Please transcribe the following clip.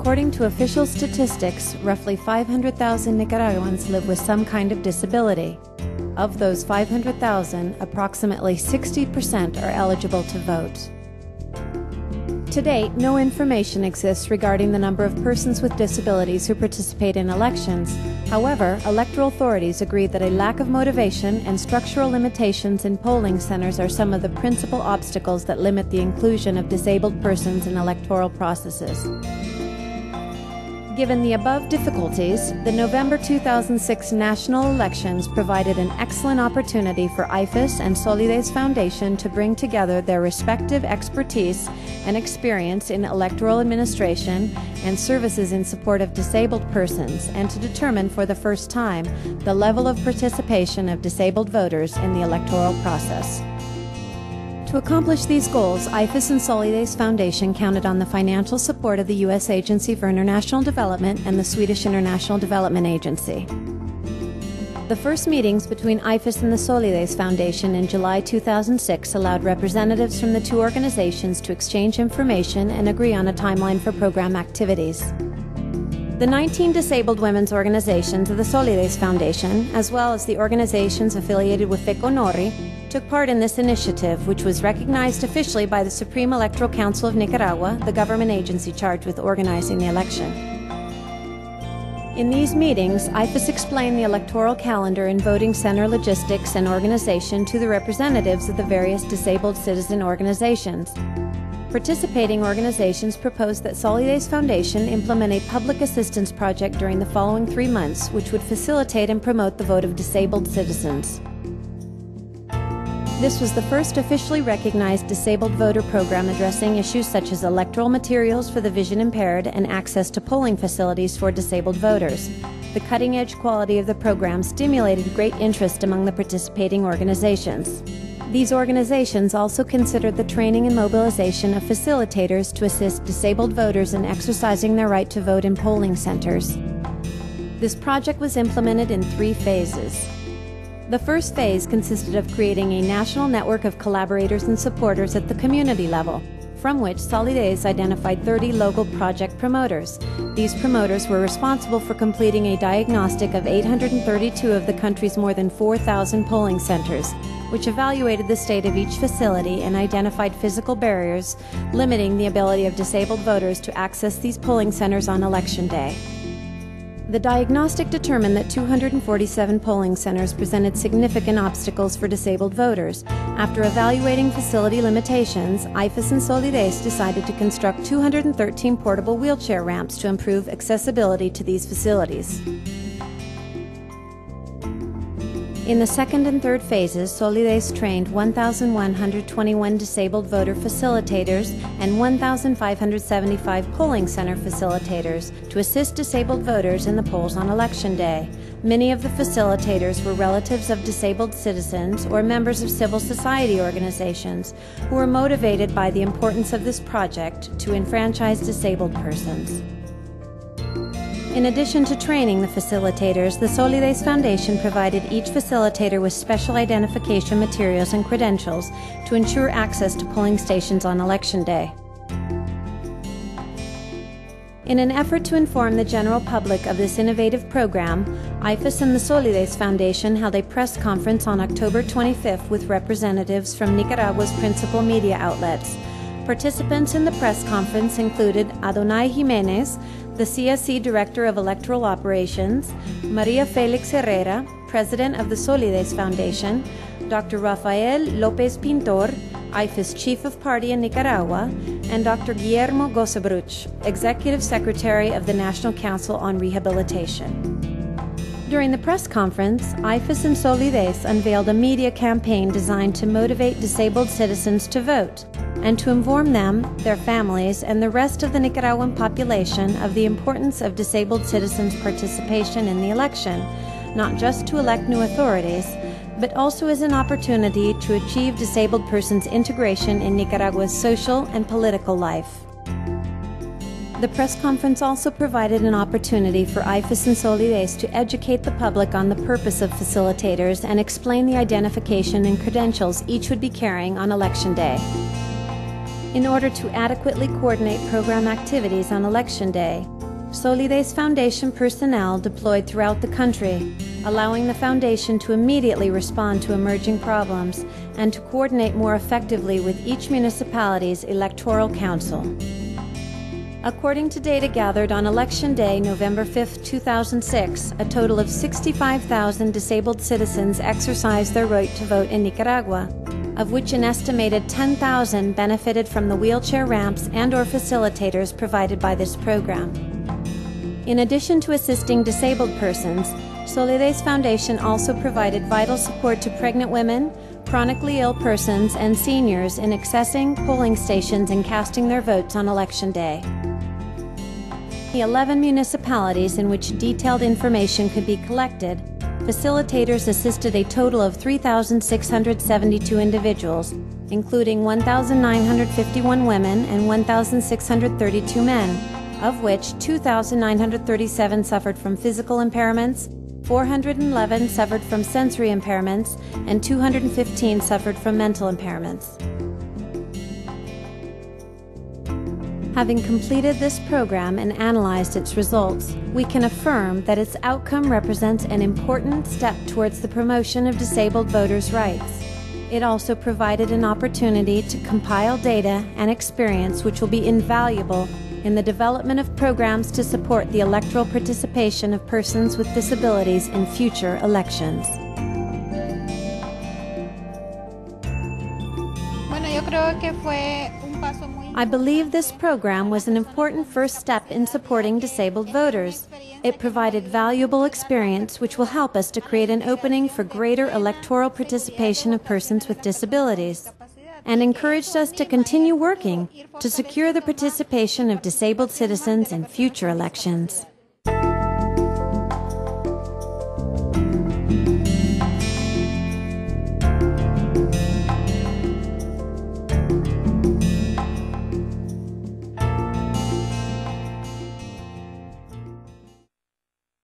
according to official statistics, roughly 500,000 Nicaraguans live with some kind of disability. Of those 500,000, approximately 60% are eligible to vote. To date, no information exists regarding the number of persons with disabilities who participate in elections. However, electoral authorities agree that a lack of motivation and structural limitations in polling centers are some of the principal obstacles that limit the inclusion of disabled persons in electoral processes. Given the above difficulties, the November 2006 national elections provided an excellent opportunity for IFES and SOLIDEZ Foundation to bring together their respective expertise and experience in electoral administration and services in support of disabled persons, and to determine for the first time the level of participation of disabled voters in the electoral process. To accomplish these goals, IFES and SOLIDEZ Foundation counted on the financial support of the U.S. Agency for International Development and the Swedish International Development Agency. The first meetings between IFES and the SOLIDEZ Foundation in July 2006 allowed representatives from the two organizations to exchange information and agree on a timeline for program activities. The 19 disabled women's organizations of the SOLIDEZ Foundation, as well as the organizations affiliated with FECONORI, took part in this initiative, which was recognized officially by the Supreme Electoral Council of Nicaragua, the government agency charged with organizing the election. In these meetings, IFES explained the electoral calendar and voting center logistics and organization to the representatives of the various disabled citizen organizations. Participating organizations proposed that SOLIDEZ Foundation implement a public assistance project during the following 3 months, which would facilitate and promote the vote of disabled citizens. This was the first officially recognized disabled voter program addressing issues such as electoral materials for the vision impaired and access to polling facilities for disabled voters. The cutting-edge quality of the program stimulated great interest among the participating organizations. These organizations also considered the training and mobilization of facilitators to assist disabled voters in exercising their right to vote in polling centers. This project was implemented in 3 phases. The first phase consisted of creating a national network of collaborators and supporters at the community level, from which SOLIDEZ identified 30 local project promoters. These promoters were responsible for completing a diagnostic of 832 of the country's more than 4,000 polling centers, which evaluated the state of each facility and identified physical barriers limiting the ability of disabled voters to access these polling centers on election day. The diagnostic determined that 247 polling centers presented significant obstacles for disabled voters. After evaluating facility limitations, IFES and SOLIDEZ decided to construct 213 portable wheelchair ramps to improve accessibility to these facilities. In the second and third phases, SOLIDEZ trained 1,121 disabled voter facilitators and 1,575 polling center facilitators to assist disabled voters in the polls on election day. Many of the facilitators were relatives of disabled citizens or members of civil society organizations who were motivated by the importance of this project to enfranchise disabled persons. In addition to training the facilitators, the SOLIDEZ Foundation provided each facilitator with special identification materials and credentials to ensure access to polling stations on election day. In an effort to inform the general public of this innovative program, IFES and the SOLIDEZ Foundation held a press conference on October 25th with representatives from Nicaragua's principal media outlets. Participants in the press conference included Adonai Jimenez, the CSE Director of Electoral Operations, Maria Felix Herrera, President of the SOLIDEZ Foundation, Dr. Rafael Lopez Pintor, IFES Chief of Party in Nicaragua, and Dr. Guillermo Gosebruch, Executive Secretary of the National Council on Rehabilitation. During the press conference, IFES and SOLIDEZ unveiled a media campaign designed to motivate disabled citizens to vote and to inform them, their families, and the rest of the Nicaraguan population of the importance of disabled citizens' participation in the election, not just to elect new authorities, but also as an opportunity to achieve disabled persons' integration in Nicaragua's social and political life. The press conference also provided an opportunity for IFES and SOLIDEZ to educate the public on the purpose of facilitators and explain the identification and credentials each would be carrying on election day. In order to adequately coordinate program activities on election day, SOLIDEZ Foundation personnel deployed throughout the country, allowing the Foundation to immediately respond to emerging problems and to coordinate more effectively with each municipality's electoral council. According to data gathered on Election Day, November 5, 2006, a total of 65,000 disabled citizens exercised their right to vote in Nicaragua, of which an estimated 10,000 benefited from the wheelchair ramps and/or facilitators provided by this program. In addition to assisting disabled persons, SOLIDEZ Foundation also provided vital support to pregnant women, chronically ill persons, and seniors in accessing polling stations and casting their votes on Election Day. The 11 municipalities in which detailed information could be collected, facilitators assisted a total of 3,672 individuals, including 1,951 women and 1,632 men, of which 2,937 suffered from physical impairments, 411 suffered from sensory impairments, and 215 suffered from mental impairments. Having completed this program and analyzed its results, we can affirm that its outcome represents an important step towards the promotion of disabled voters' rights. It also provided an opportunity to compile data and experience which will be invaluable in the development of programs to support the electoral participation of persons with disabilities in future elections. I believe this program was an important first step in supporting disabled voters. It provided valuable experience which will help us to create an opening for greater electoral participation of persons with disabilities, and encouraged us to continue working to secure the participation of disabled citizens in future elections.